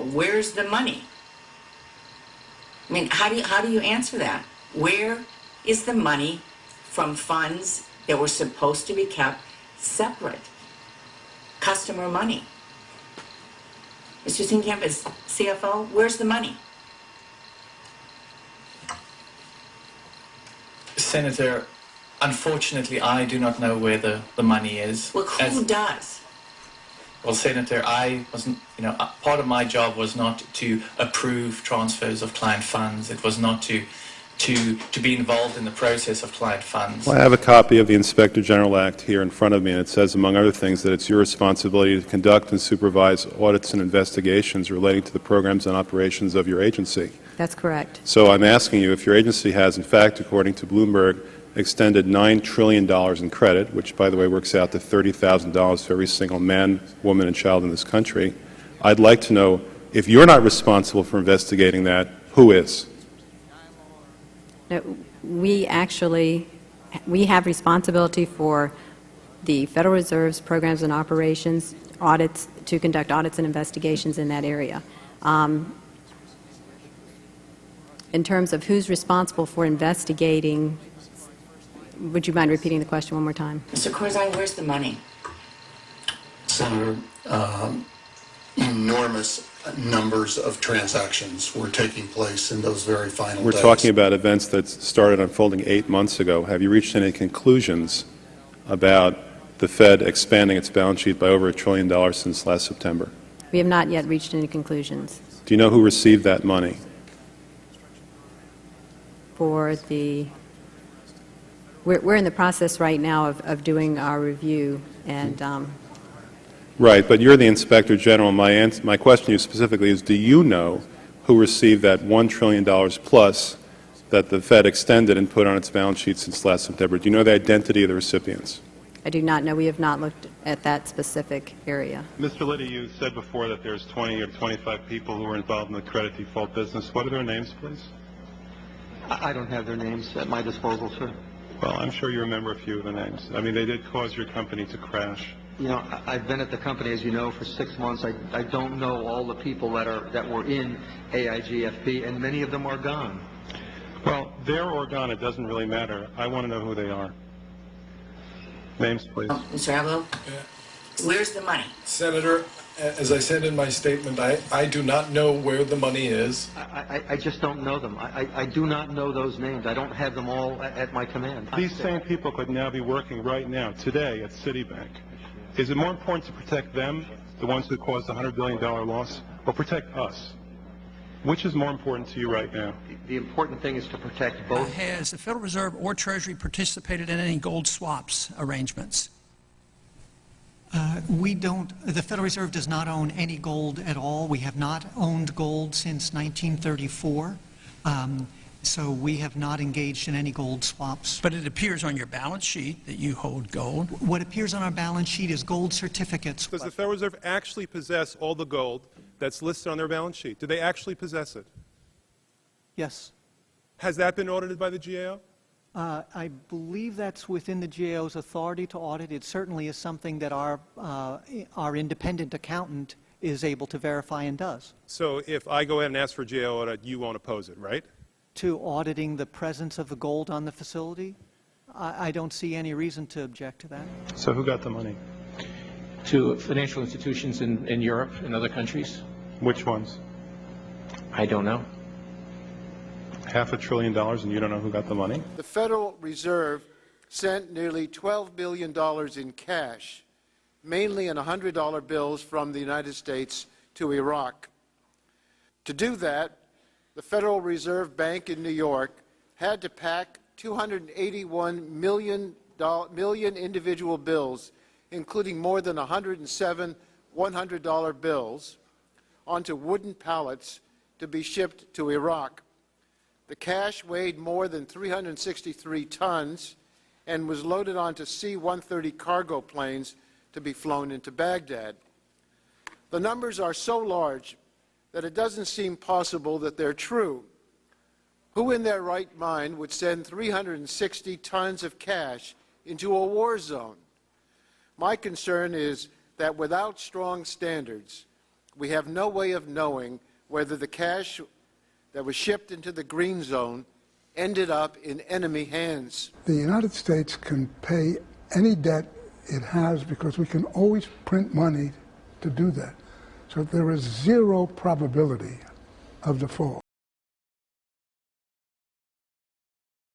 But where's the money? I mean, how do you answer that? Where is the money from funds that were supposed to be kept separate? Customer money. Mr. Steenkamp, as CFO, where's the money? Senator, unfortunately, I do not know where the money is. Well, who does? Well, Senator, I wasn't, part of my job was not to approve transfers of client funds. It was not to be involved in the process of client funds. Well, I have a copy of the Inspector General Act here in front of me, and it says, among other things, that it's your responsibility to conduct and supervise audits and investigations relating to the programs and operations of your agency. That's correct. So I'm asking you if your agency has, in fact, according to Bloomberg, extended $9 trillion in credit, which, by the way, works out to $30,000 for every single man, woman, and child in this country. I'd like to know, if you're not responsible for investigating that, who is? No, we have responsibility for the Federal Reserve's programs and operations, audits, to conduct audits and investigations in that area. In terms of who's responsible for investigating, would you mind repeating the question one more time? Mr. Corzine, where's the money? Senator, enormous numbers of transactions were taking place in those very final We're days. talking about events that started unfolding 8 months ago. Have you reached any conclusions about the Fed expanding its balance sheet by over $1 trillion since last September? We have not yet reached any conclusions. Do you know who received that money? For the, we're in the process right now of doing our review, and Right, but you're the Inspector General. My question to you specifically is, do you know who received that $1 trillion plus that the Fed extended and put on its balance sheet since last September? Do you know the identity of the recipients? I do not know. We have not looked at that specific area. Mr. Liddy, you said before that there's 20 or 25 people who are involved in the credit default business. What are their names, please? I don't have their names at my disposal, sir. Well, I'm sure you remember a few of the names. I mean, they did cause your company to crash. You know, I've been at the company, as you know, for 6 months. I don't know all the people that were in AIGFP, and many of them are gone. Well, they're or gone, it doesn't really matter. I want to know who they are. Names, please. Mr. Abelow, where's the money? Senator, as I said in my statement, I do not know where the money is. I just don't know them. I do not know those names. I don't have them all at my command. These same people could now be working right now, today, at Citibank. Is it more important to protect them, the ones who caused the $100 billion loss, or protect us? Which is more important to you right now? The important thing is to protect both. Has the Federal Reserve or Treasury participated in any gold swaps arrangements? We don't, the Federal Reserve does not own any gold at all. We have not owned gold since 1934. So we have not engaged in any gold swaps. But it appears on your balance sheet that you hold gold. What appears on our balance sheet is gold certificates. Does the Federal Reserve actually possess all the gold that's listed on their balance sheet? Do they actually possess it? Yes. Has that been audited by the GAO? I believe that's within the GAO's authority to audit. It certainly is something that our independent accountant is able to verify and does. So if I go ahead and ask for GAO audit, you won't oppose it, right? To auditing the presence of the gold on the facility, I don't see any reason to object to that. So who got the money? To financial institutions in Europe and other countries. Which ones? I don't know. $500 billion and you don't know who got the money? The Federal Reserve sent nearly $12 billion in cash, mainly in $100 bills from the United States to Iraq. To do that, the Federal Reserve Bank in New York had to pack 281 million individual bills, including more than 107 $100 bills, onto wooden pallets to be shipped to Iraq. The cash weighed more than 363 tons and was loaded onto C-130 cargo planes to be flown into Baghdad. The numbers are so large that it doesn't seem possible that they're true. Who in their right mind would send 360 tons of cash into a war zone? My concern is that without strong standards, we have no way of knowing whether the cash that was shipped into the green zone ended up in enemy hands. The United States can pay any debt it has because we can always print money to do that. So there is zero probability of default.